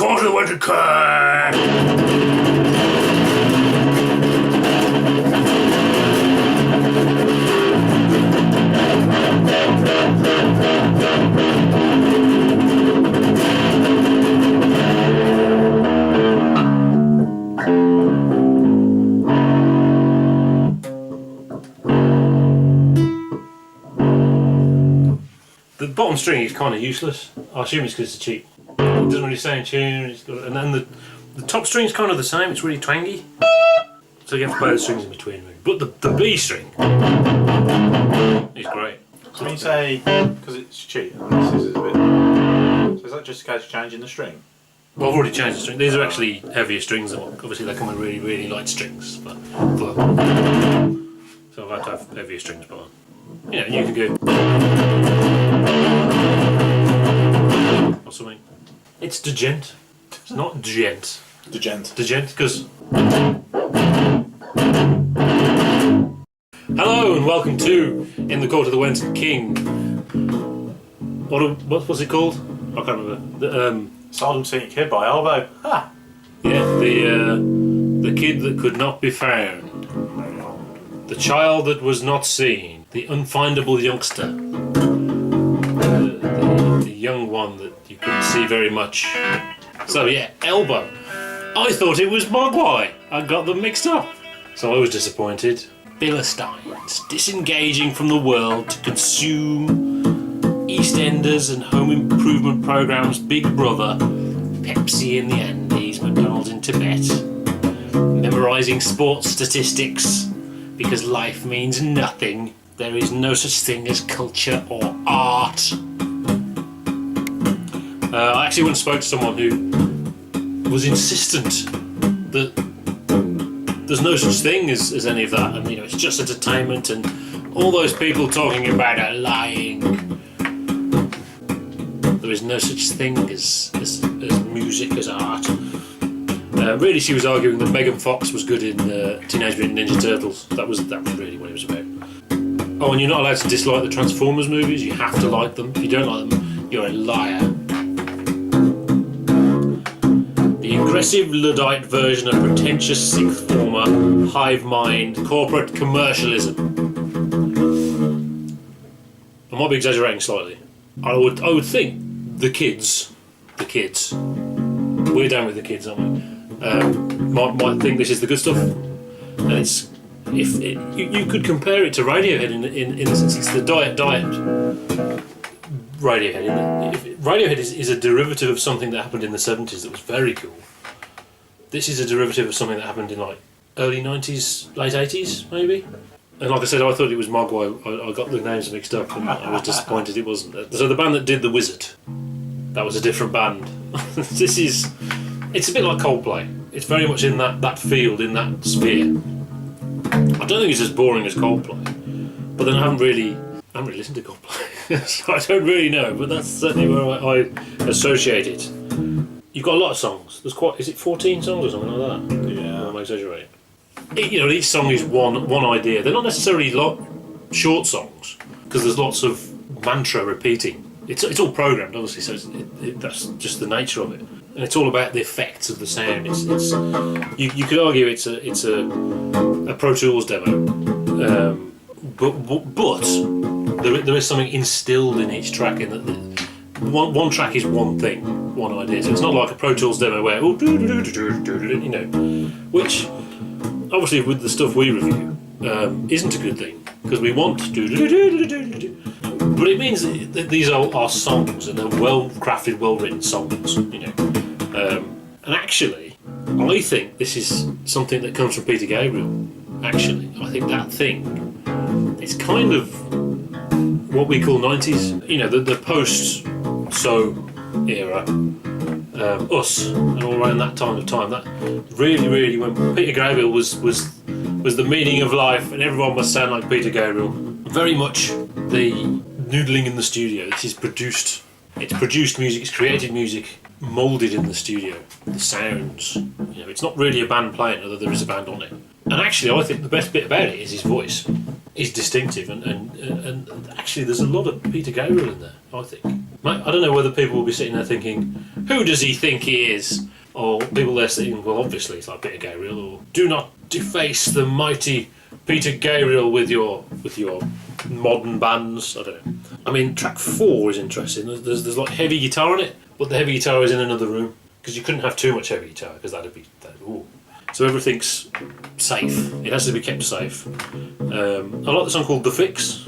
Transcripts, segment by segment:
court of the Wenton King! The bottom string is kind of useless. I assume it's because it's cheap. It doesn't really stay in tune. And then the top string is kind of the same. It's really twangy. So you have to play the strings in between. But the B string is great. So when you say because it's cheap, and this is a bit. So is that just a case of changing the string? Well, I've already changed the string. These are actually heavier strings. Obviously, they come with really, really light strings. But so I've had to have heavier strings. But you know, you can go. Or something. It's degent. It's not gent. Degent. Degent, because. Hello and welcome to In the Court of the Wenton King. What was it called? I can't remember. Seldom seen a kid by elbow. Ha! Yeah, the kid that could not be found. The child that was not seen. The unfindable youngster. The young one that you couldn't see very much. So yeah, elbow. I thought it was Mogwai. I got them mixed up. So I was disappointed. Philistines disengaging from the world to consume EastEnders and home improvement programs Big Brother, Pepsi in the Andes, McDonald's in Tibet, memorising sports statistics because life means nothing. There is no such thing as culture or art. I actually once spoke to someone who was insistent that there's no such thing as any of that, and you know, it's just entertainment, and all those people talking about are lying. There is no such thing as music, as art. Really, she was arguing that Megan Fox was good in Teenage Mutant Ninja Turtles. That was really what it was about. Oh, and you're not allowed to dislike the Transformers movies. You have to like them. If you don't like them, you're a liar. The aggressive Luddite version of pretentious sixth former, hive mind, corporate commercialism. I might be exaggerating slightly. I would think the kids, we're down with the kids, aren't we? Might think this is the good stuff. And it's you could compare it to Radiohead in the sense it's the diet Radiohead. Radiohead is a derivative of something that happened in the 70s that was very cool. This is a derivative of something that happened in like early 90s, late 80s maybe. And like I said, I thought it was Mogwai. I got the names mixed up and I was disappointed it wasn't. So the band that did The Wizard, that was a different band. It's a bit like Coldplay. It's very much in that field, in that sphere. I don't think it's as boring as Coldplay, but then I haven't really listened to Coldplay, so I don't really know. But that's certainly where I associate it. You've got a lot of songs. Is it 14 songs or something like that? Yeah. I'm exaggerating. Each song is one idea. They're not necessarily short songs because there's lots of mantra repeating. It's all programmed, obviously, so that's just the nature of it. And it's all about the effects of the sound. You could argue it's a Pro Tools demo, but there is something instilled in each track. In that one track is one thing, one idea. So it's not like a Pro Tools demo where which obviously with the stuff we review isn't a good thing because we want but it means that these are songs and they're well crafted, well written songs, and actually I think this is something that comes from Peter Gabriel. Actually, I think that thing is kind of what we call 90s, the post-so era, Us, and all around that time. That really when Peter Gabriel was the meaning of life, and everyone must sound like Peter Gabriel. Very much the noodling in the studio. It's produced music, it's created music, moulded in the studio. The sounds, it's not really a band playing, although there is a band on it. And actually, I think the best bit about it is his voice. It's distinctive, and actually, there's a lot of Peter Gabriel in there. I think. I don't know whether people will be sitting there thinking, Who does he think he is? Or people there saying, well, obviously it's like Peter Gabriel. Or do not deface the mighty Peter Gabriel with your modern bands. I don't know. I mean, track 4 is interesting. There's like heavy guitar on it, but the heavy guitar is in another room because you couldn't have too much heavy guitar because that'd be. Ooh. So everything's safe. It has to be kept safe. I like the song called The Fix.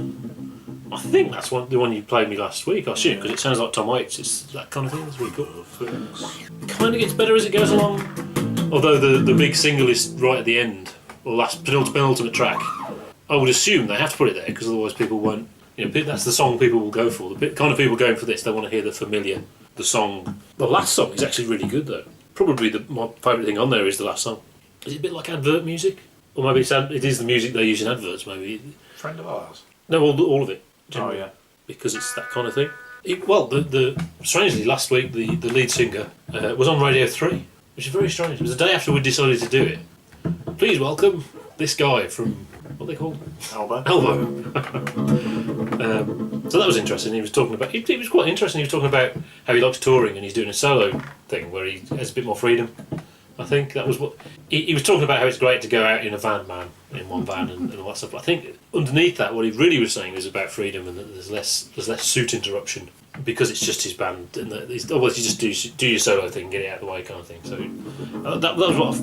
I think that's the one you played me last week, I assume, because it sounds like Tom Waits. It's that kind of thing. It's really cool. It kind of gets better as it goes along. Although the big single is right at the end, or last penultimate track. I would assume they have to put it there because otherwise people won't. That's the song people will go for. The kind of people going for this, they want to hear the song. The last song is actually really good though. Probably my favourite thing on there is the last song. Is it a bit like advert music? Or maybe it is the music they use in adverts, maybe. Friend of ours? No, all of it. Generally. Oh, yeah. Because it's that kind of thing. Strangely, last week, the lead singer was on Radio 3, which is very strange. It was the day after we decided to do it. Please welcome this guy from, what are they called? Elbow. So that was interesting. He was talking about, it was quite interesting. He was talking about how he likes touring and he's doing a solo thing where he has a bit more freedom. I think that was what he was talking about, how it's great to go out in in one van and all that stuff. But I think underneath that, what he really was saying is about freedom and that there's less suit interruption because it's just his band and otherwise you just do your solo thing, get it out of the way, kind of thing. So that was what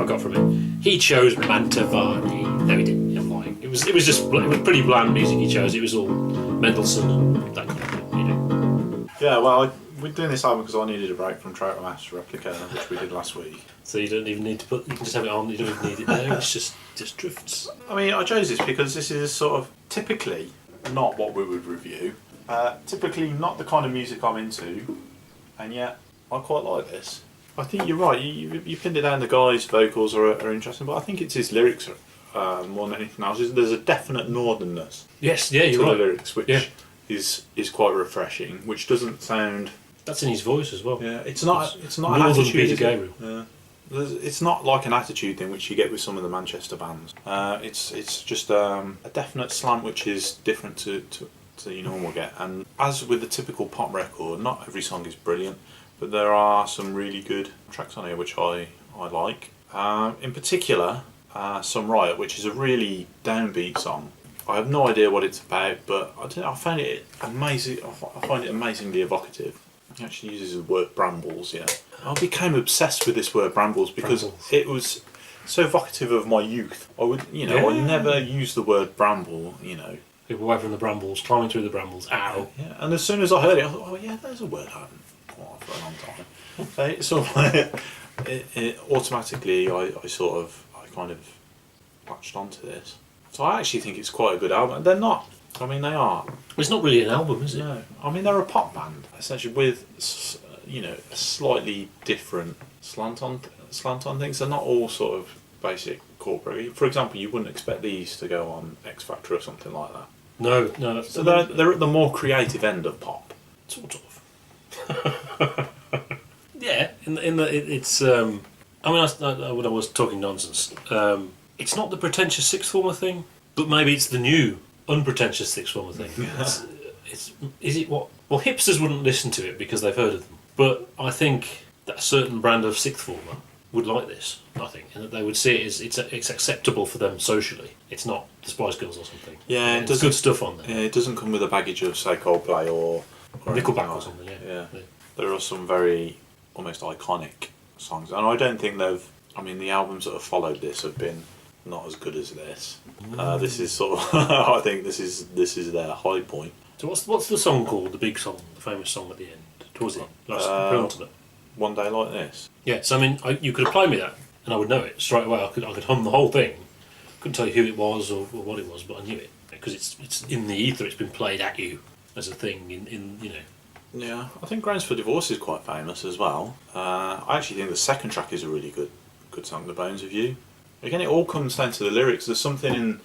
I got from it. He chose Mantovani. No, he didn't. I'm lying. It was pretty bland music he chose. It was all Mendelssohn and that kind of thing. Yeah, well. We're doing this album because I needed a break from Trout Master Replica, which we did last week. So you don't even need to you can just have it on, you don't even need it there, it's just drifts. I mean, I chose this because this is sort of typically not what we would review, typically not the kind of music I'm into, and yet I quite like this. I think you're right, you pinned it down, the guy's vocals are interesting, but I think it's his lyrics more than anything else. There's a definite northernness yes, yeah, you're to right. the lyrics, which is quite refreshing, which doesn't sound... That's in his voice as well. Yeah, it's not an Northern attitude. Peter Gabriel. Yeah. It's not like an attitude thing which you get with some of the Manchester bands. It's just a definite slant which is different to you normal get. And as with the typical pop record, not every song is brilliant, but there are some really good tracks on here which I like. In particular, Some Riot, which is a really downbeat song. I have no idea what it's about, but I find it amazing. I find it amazingly evocative. He actually uses the word brambles, yeah. I became obsessed with this word brambles because it was so evocative of my youth. I would, I never use the word bramble, People away from the brambles, climbing through the brambles, ow. Yeah, and as soon as I heard it, I thought, oh yeah, there's a word I haven't thought of for a long time. So it sort of, automatically, I kind of latched onto this. So I actually think it's quite a good album. They're not. I mean, they are. It's not really an album, is it? No. I mean, they're a pop band, essentially, with, a slightly different slant on things. They're not all sort of basic corporate. For example, you wouldn't expect these to go on X Factor or something like that. No. So they're at the more creative end of pop. Sort of. Yeah, it's. I mean, when I was talking nonsense, it's not the pretentious sixth former thing, but maybe it's the new unpretentious sixth former thing. Is it what? Well, hipsters wouldn't listen to it because they've heard of them, but I think that a certain brand of sixth former would like this. I think, and that they would see it as it's acceptable for them socially. It's not the Spice Girls or something. Yeah, there's good stuff on there. Yeah, it doesn't come with a baggage of say Coldplay or Nickelback or something. Yeah. There are some very almost iconic songs, and I don't think they've. I mean, the albums that have followed this have been not as good as this. This is sort of. I think this is their high point. So what's the song called? The big song, the famous song at the end, towards the end, last penultimate. One Day Like This. Yeah. So I mean, you could have played me that, and I would know it straight away. I could hum the whole thing. Couldn't tell you who it was or what it was, but I knew it because it's in the ether. It's been played at you as a thing in. Yeah, I think Grounds for Divorce is quite famous as well. I actually think the second track is a really good song, The Bones of You. Again, it all comes down to the lyrics. There's something in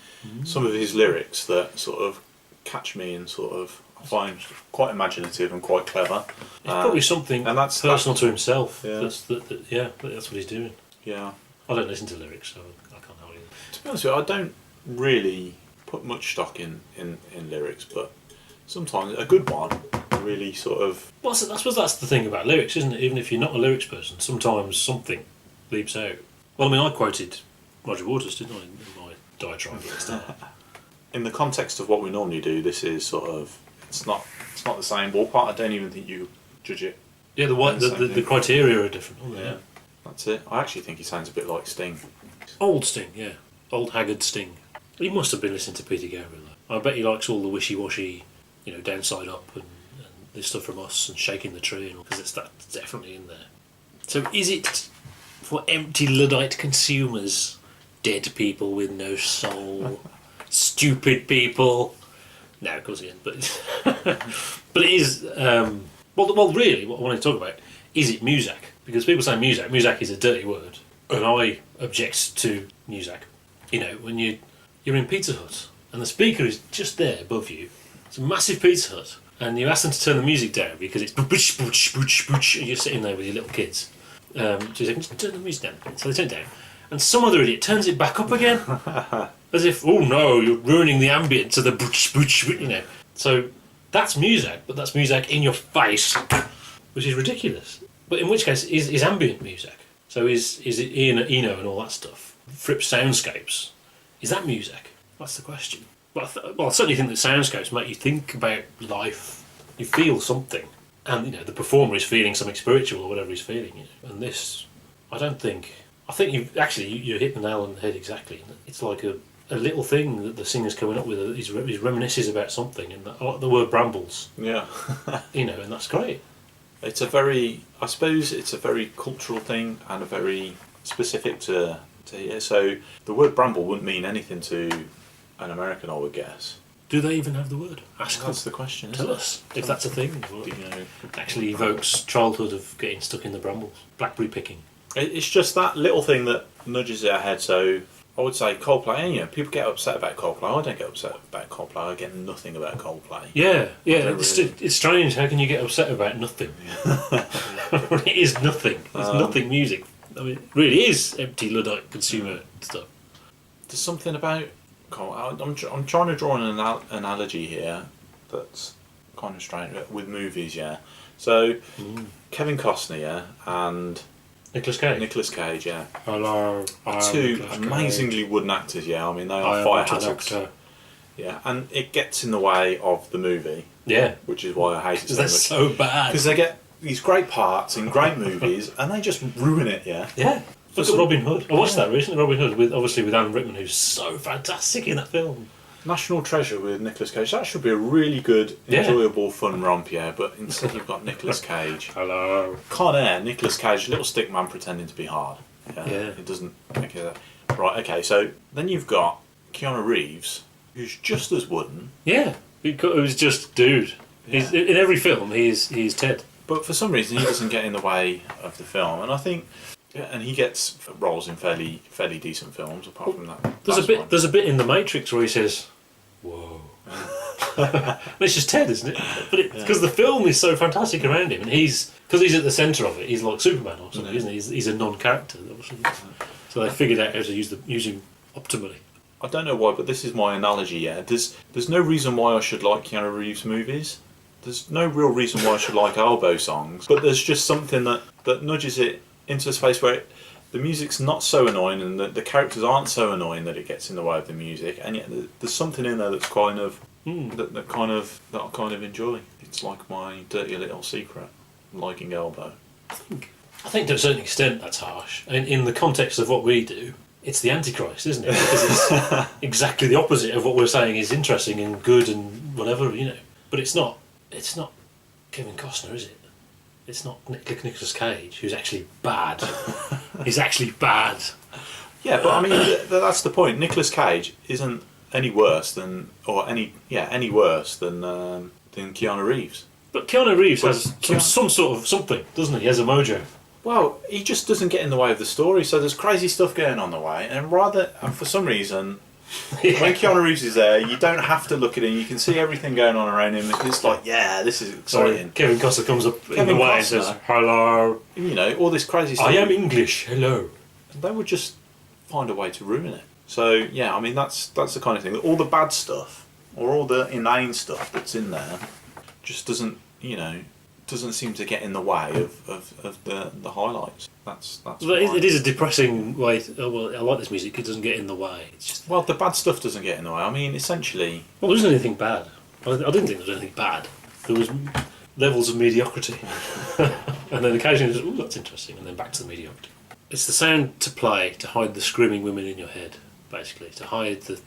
some of his lyrics that sort of catch me and sort of I find quite imaginative and quite clever. It's probably something and that's personal to himself. Yeah. That's what he's doing. Yeah. I don't listen to lyrics, so I can't help you. To be honest with you, I don't really put much stock in lyrics, but sometimes a good one, a really sort of... Well, I suppose that's the thing about lyrics, isn't it? Even if you're not a lyrics person, sometimes something leaps out. Well, I mean, I quoted Roger Waters, didn't I, in my diatribe at the start. In the context of what we normally do, this is sort of... It's not the same ballpark. I don't even think you judge it. Yeah, the criteria are different, aren't they? Yeah, that's it. I actually think he sounds a bit like Sting. Old Sting, yeah. Old haggard Sting. He must have been listening to Peter Gabriel, though. I bet he likes all the wishy-washy, downside up and this stuff from Us and Shaking the Tree, because that's definitely in there. So is it for empty Luddite consumers, dead people with no soul, stupid people? No, of course he isn't, but but it is. Well, really, what I want to talk about is it Muzak, because people say Muzak. Muzak is a dirty word, and I object to Muzak. When you're in Pizza Hut and the speaker is just there above you, it's a massive Pizza Hut, and you ask them to turn the music down because it's boosh boosh boosh boosh, and you're sitting there with your little kids. So you say, just turn the music down. So they turn it down, and some other idiot turns it back up again, as if, oh no, you're ruining the ambience to the boosh boosh, So that's Muzak, but that's Muzak in your face, which is ridiculous. But in which case, is ambient Muzak? So is it Eno and all that stuff? Fripp's soundscapes, is that Muzak? That's the question. Well, I certainly think that soundscapes make you think about life. You feel something, and the performer is feeling something spiritual or whatever he's feeling. And this, I think you hit the nail on the head exactly. It's like a little thing that the singer's coming up with. He reminisces about something, and I like the word brambles. Yeah. And that's great. I suppose it's a very cultural thing and a very specific to here. So the word bramble wouldn't mean anything to an American, I would guess. Do they even have the word? That's the question. Tell us if that's a thing. Or, actually evokes childhood of getting stuck in the brambles, blackberry picking. It's just that little thing that nudges it ahead. So I would say Coldplay. And, people get upset about Coldplay. I don't get upset about Coldplay. I get nothing about Coldplay. Yeah. It's strange. How can you get upset about nothing? It is nothing. It's nothing music. I mean, it really is empty Luddite consumer stuff. There's something about... I'm trying to draw an analogy here that's kind of strange with movies, yeah. So, Kevin Costner, yeah, and... Nicolas Cage, yeah. Hello. Two amazingly wooden actors, yeah. I mean, they are fire hazards. Yeah, and it gets in the way of the movie. Yeah. Which is why I hate it so much. They're so bad. Because they get these great parts in great movies, and they just ruin it, yeah. Yeah. Look at Robin Hood. I watched that recently, Robin Hood, with Alan Rickman, who's so fantastic in that film. National Treasure with Nicolas Cage. That should be a really good, enjoyable, fun romp, yeah. But instead you've got Nicolas Cage. Hello. Con Air, Nicolas Cage, little stick man pretending to be hard. Yeah. It doesn't... Okay, right, okay, so then you've got Keanu Reeves, who's just as wooden. Yeah. It was just dude. Yeah. In every film, he's Ted. But for some reason, he doesn't get in the way of the film. And I think... Yeah, and he gets roles in fairly decent films. Apart from that, there's a bit in The Matrix where he says, "Whoa." It's just Ted, isn't it? But because the film is so fantastic around him, and because he's at the centre of it, he's like Superman or something, isn't he? He's a non-character, obviously. So they figured out how to use him optimally. I don't know why, but this is my analogy. Yeah, there's no reason why I should like Keanu Reeves movies. There's no real reason why I should like Elbow songs. But there's just something that nudges it into a space where the music's not so annoying and the characters aren't so annoying that it gets in the way of the music, and yet there's something in there that's kind of that I kind of enjoy. It's like my dirty little secret, liking Elbow. I think to a certain extent that's harsh. And in the context of what we do, it's the Antichrist, isn't it? Because it's exactly the opposite of what we're saying is interesting and good and whatever, But it's not Kevin Costner, is it? It's not Nicolas Cage, who's actually bad. He's actually bad. Yeah, but I mean, that's the point. Nicolas Cage isn't any worse than Keanu Reeves. But Keanu Reeves has some sort of something, doesn't he? He has a mojo. Well, he just doesn't get in the way of the story. So there's crazy stuff going on the way, and for some reason, when Keanu Reeves is there, you don't have to look at him. You can see everything going on around him. It's like, this is exciting. Kevin Costner comes up in the way and says, "Hello." All this crazy stuff. I am English. Hello. And they would just find a way to ruin it. So yeah, I mean that's the kind of thing. All the bad stuff or all the inane stuff that's in there just doesn't. you know, doesn't seem to get in the way of the highlights. That's But it is a depressing way. Oh, well, I like this music. It doesn't get in the way. It's just, well, the bad stuff doesn't get in the way. I mean, essentially, well, there isn't anything bad. I didn't think there was anything bad. There was levels of mediocrity, and then occasionally, just, oh, that's interesting, and then back to the mediocrity. It's the sound to play to hide the screaming women in your head, basically, to hide the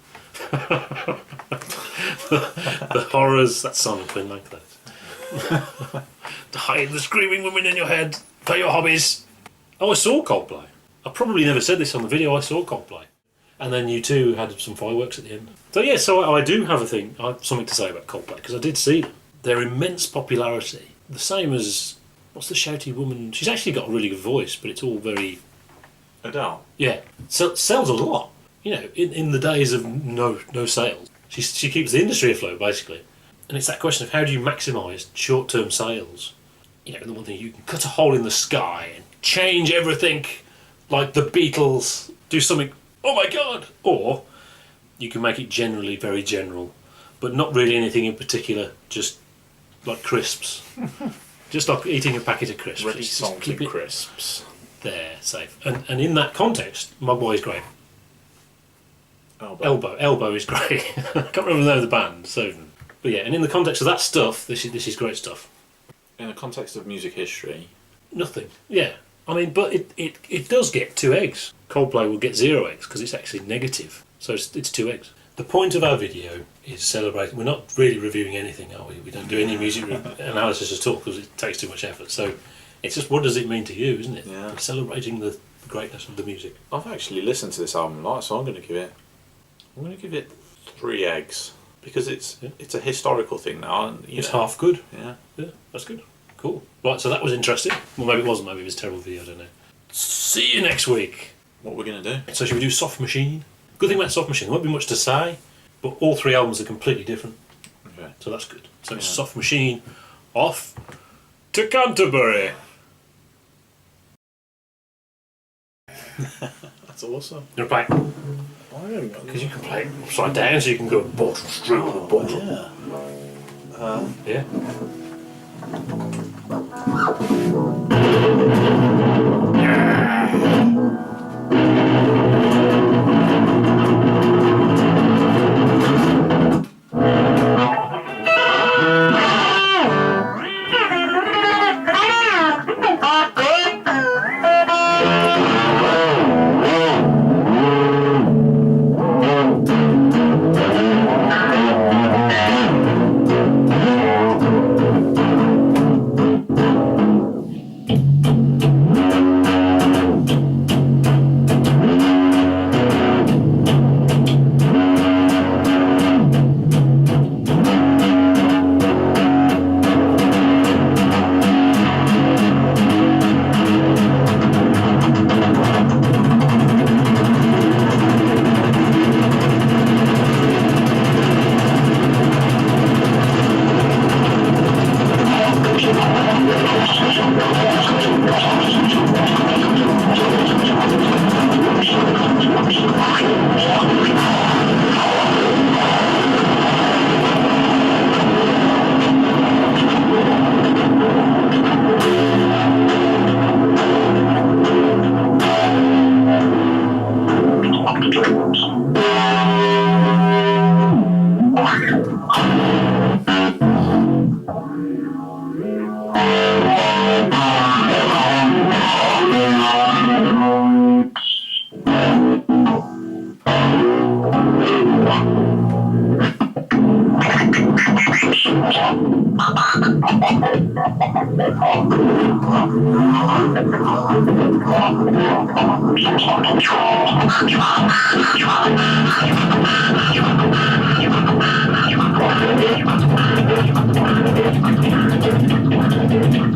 the horrors. That song playing like that. To hide the screaming women in your head. Play your hobbies. Oh, I saw Coldplay. I probably never said this on the video. I saw Coldplay, and then you two had some fireworks at the end. So yeah, so I do have I have something to say about Coldplay because I did see them. Their immense popularity, the same as what's the shouty woman? She's actually got a really good voice, but it's all very Adele. yeah. Sells a lot. You know, in the days of no sales, she keeps the industry afloat basically. And it's that question of how do you maximise short-term sales? You know, the one thing you can cut a hole in the sky and change everything, like the Beatles, do something. Oh my God! Or you can make it generally very general, but not really anything in particular. Just like crisps, just like eating a packet of crisps. Ready Just salted keep it crisps. there, safe. And in that context, Mogwai is great. Elbow is great. I can't remember the name of the band, so. But yeah, and in the context of that stuff, this is great stuff. In the context of music history, Nothing. Yeah. I mean, but it does get 2 eggs. Coldplay will get 0 eggs because it's actually negative. So it's 2 eggs. The point of our video is celebrating. We're not really reviewing anything, are we? We don't do any music analysis at all because it takes too much effort. So it's just what does it mean to you, isn't it? Yeah. We're celebrating the greatness of the music. I've actually listened to this album a lot, so I'm going to give it 3 eggs because it's a historical thing now. And, It's half good. Yeah. Yeah, that's good. Cool. Right, so that was interesting. Well, maybe it wasn't. Maybe it was a terrible video. I don't know. See you next week. What we're going to do? So should we do Soft Machine? Good thing about Soft Machine, there won't be much to say, but all 3 albums are completely different. Okay. So that's good. So it's Soft Machine off to Canterbury. That's awesome. You want to play it? Because you can play it upside down, so you can go bottle straight with a bottle. Yeah. Yeah. Thank you.